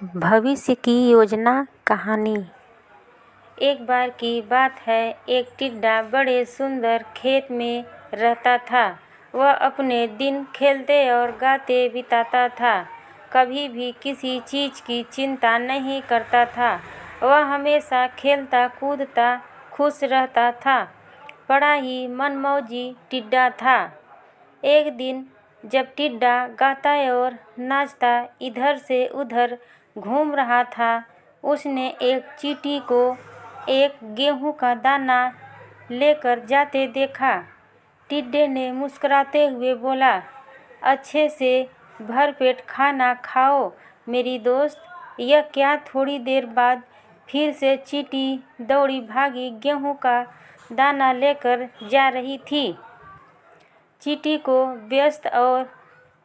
भविष्य की योजना कहानी। एक बार की बात है, एक टिड्डा बड़े सुंदर खेत में रहता था। वह अपने दिन खेलते और गाते बिताता था, कभी भी किसी चीज़ की चिंता नहीं करता था। वह हमेशा खेलता कूदता खुश रहता था, बड़ा ही मनमौजी टिड्डा था। एक दिन जब टिड्डा गाता और नाचता इधर से उधर घूम रहा था, उसने एक चींटी को एक गेहूं का दाना लेकर जाते देखा। टिड्डे ने मुस्कुराते हुए बोला, अच्छे से भरपेट खाना खाओ मेरी दोस्त। यह क्या? थोड़ी देर बाद फिर से चींटी दौड़ी भागी गेहूं का दाना लेकर जा रही थी। चींटी को व्यस्त और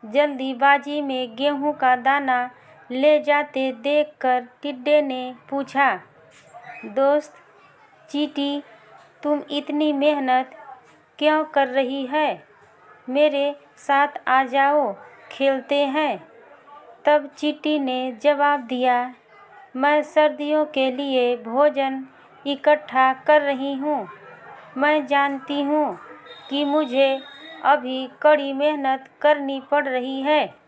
जल्दीबाजी में गेहूं का दाना ले जाते देखकर टिड्डे ने पूछा, दोस्त चींटी, तुम इतनी मेहनत क्यों कर रही है? मेरे साथ आ जाओ, खेलते हैं। तब चींटी ने जवाब दिया, मैं सर्दियों के लिए भोजन इकट्ठा कर रही हूँ। मैं जानती हूँ कि मुझे अभी कड़ी मेहनत करनी पड़ रही है,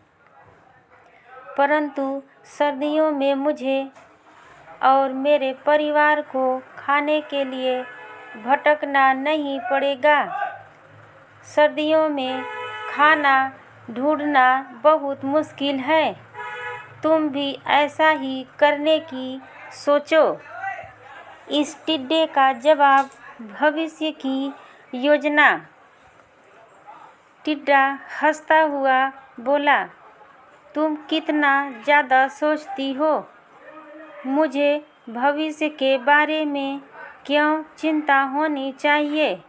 परंतु सर्दियों में मुझे और मेरे परिवार को खाने के लिए भटकना नहीं पड़ेगा। सर्दियों में खाना ढूंढना बहुत मुश्किल है। तुम भी ऐसा ही करने की सोचो। इस टिड्डे का जवाब, भविष्य की योजना। टिड्डा हंसता हुआ बोला, तुम कितना ज़्यादा सोचती हो। मुझे भविष्य के बारे में क्यों चिंता होनी चाहिए।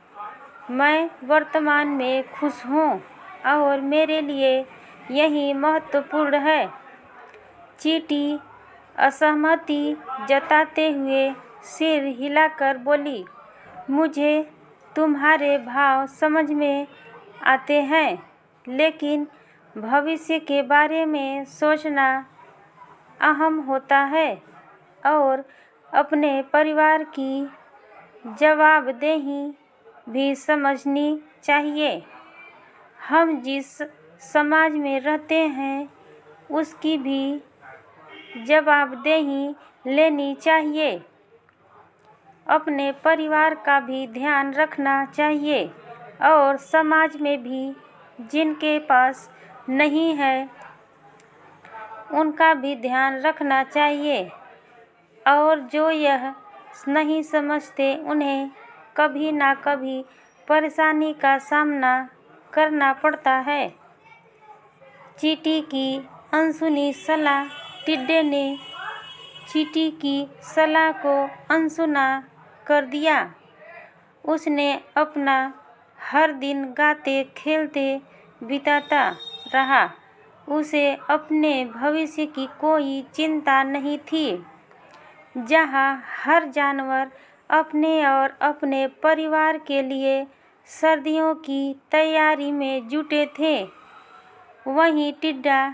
मैं वर्तमान में खुश हूँ और मेरे लिए यही महत्वपूर्ण है। चींटी असहमति जताते हुए सिर हिलाकर बोली, मुझे तुम्हारे भाव समझ में आते हैं, लेकिन भविष्य के बारे में सोचना अहम होता है और अपने परिवार की जवाबदेही भी समझनी चाहिए। हम जिस समाज में रहते हैं उसकी भी जवाबदेही लेनी चाहिए। अपने परिवार का भी ध्यान रखना चाहिए और समाज में भी जिनके पास नहीं है उनका भी ध्यान रखना चाहिए। और जो यह नहीं समझते उन्हें कभी ना कभी परेशानी का सामना करना पड़ता है। चींटी की अनसुनी सलाह। टिड्डे ने चींटी की सलाह को अनसुना कर दिया। उसने अपना हर दिन गाते खेलते बिताता रहा। उसे अपने भविष्य की कोई चिंता नहीं थी। जहाँ हर जानवर अपने और अपने परिवार के लिए सर्दियों की तैयारी में जुटे थे, वहीं टिड्डा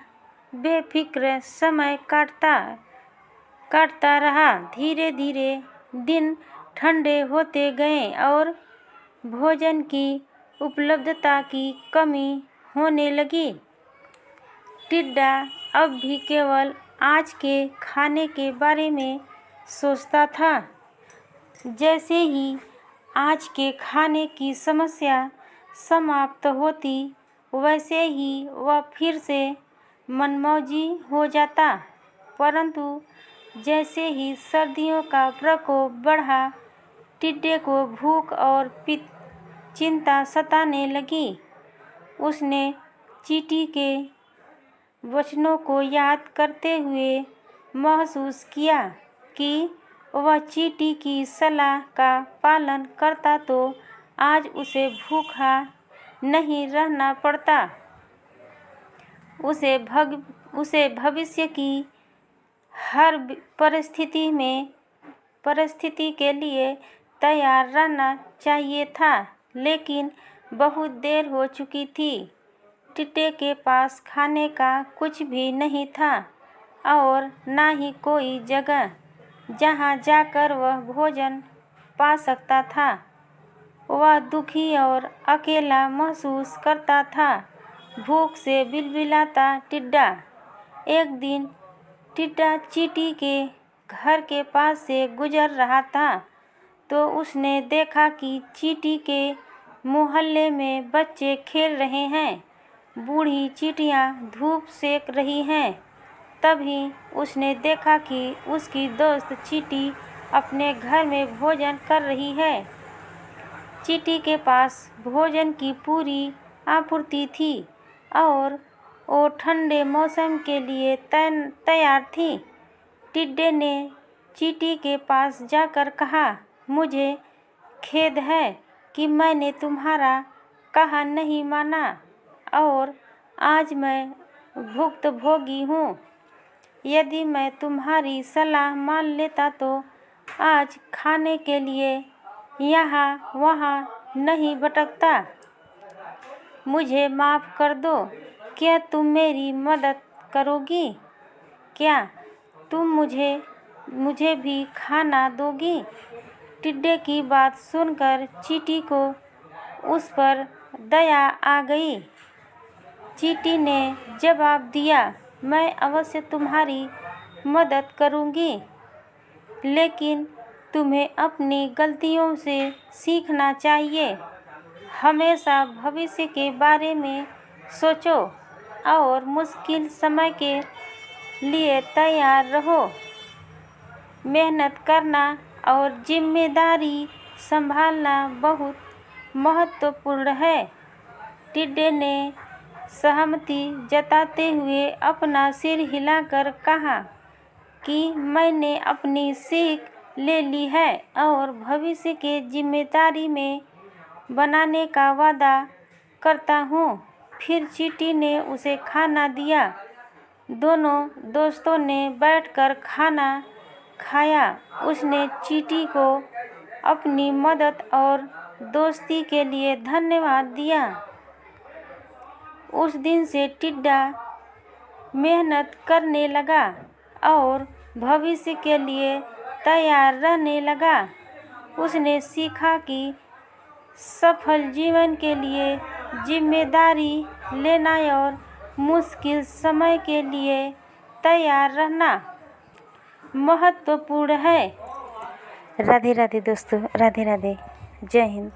बेफिक्र समय काटता रहा। धीरे धीरे दिन ठंडे होते गए और भोजन की उपलब्धता की कमी होने लगी। टिड्डा अब भी केवल आज के खाने के बारे में सोचता था। जैसे ही आज के खाने की समस्या समाप्त होती, वैसे ही वह फिर से मनमौजी हो जाता। परंतु जैसे ही सर्दियों का प्रकोप बढ़ा, टिड्डे को भूख और चिंता सताने लगी। उसने चींटी के वचनों को याद करते हुए महसूस किया कि वह चींटी की सलाह का पालन करता तो आज उसे भूखा नहीं रहना पड़ता। उसे भविष्य की हर परिस्थिति के लिए तैयार रहना चाहिए था, लेकिन बहुत देर हो चुकी थी। टिड्डे के पास खाने का कुछ भी नहीं था और ना ही कोई जगह जहाँ जाकर वह भोजन पा सकता था। वह दुखी और अकेला महसूस करता था। भूख से बिलबिलाता टिड्डा। एक दिन टिड्डा चींटी के घर के पास से गुजर रहा था तो उसने देखा कि चींटी के मोहल्ले में बच्चे खेल रहे हैं। बूढ़ी चींटियाँ धूप सेक रही हैं। तभी उसने देखा कि उसकी दोस्त चींटी अपने घर में भोजन कर रही है। चींटी के पास भोजन की पूरी आपूर्ति थी और वो ठंडे मौसम के लिए तैयार थी। टिड्डे ने चींटी के पास जाकर कहा, मुझे खेद है कि मैंने तुम्हारा कहा नहीं माना और आज मैं भुक्तभोगी हूँ। यदि मैं तुम्हारी सलाह मान लेता तो आज खाने के लिए यहाँ वहाँ नहीं भटकता। मुझे माफ़ कर दो। क्या तुम मेरी मदद करोगी? क्या तुम मुझे भी खाना दोगी? टिड्डे की बात सुनकर चींटी को उस पर दया आ गई। चींटी ने जवाब दिया, मैं अवश्य तुम्हारी मदद करूँगी, लेकिन तुम्हें अपनी गलतियों से सीखना चाहिए। हमेशा भविष्य के बारे में सोचो और मुश्किल समय के लिए तैयार रहो। मेहनत करना और जिम्मेदारी संभालना बहुत महत्वपूर्ण है। टिड्डे ने सहमति जताते हुए अपना सिर हिलाकर कहा कि मैंने अपनी सीख ले ली है और भविष्य के जिम्मेदारी में बनाने का वादा करता हूँ। फिर चींटी ने उसे खाना दिया। दोनों दोस्तों ने बैठकर खाना खाया। उसने चींटी को अपनी मदद और दोस्ती के लिए धन्यवाद दिया। उस दिन से टिड्डा मेहनत करने लगा और भविष्य के लिए तैयार रहने लगा। उसने सीखा कि सफल जीवन के लिए जिम्मेदारी लेना और मुश्किल समय के लिए तैयार रहना महत्वपूर्ण है। राधे राधे दोस्तों, राधे राधे, जय हिंद।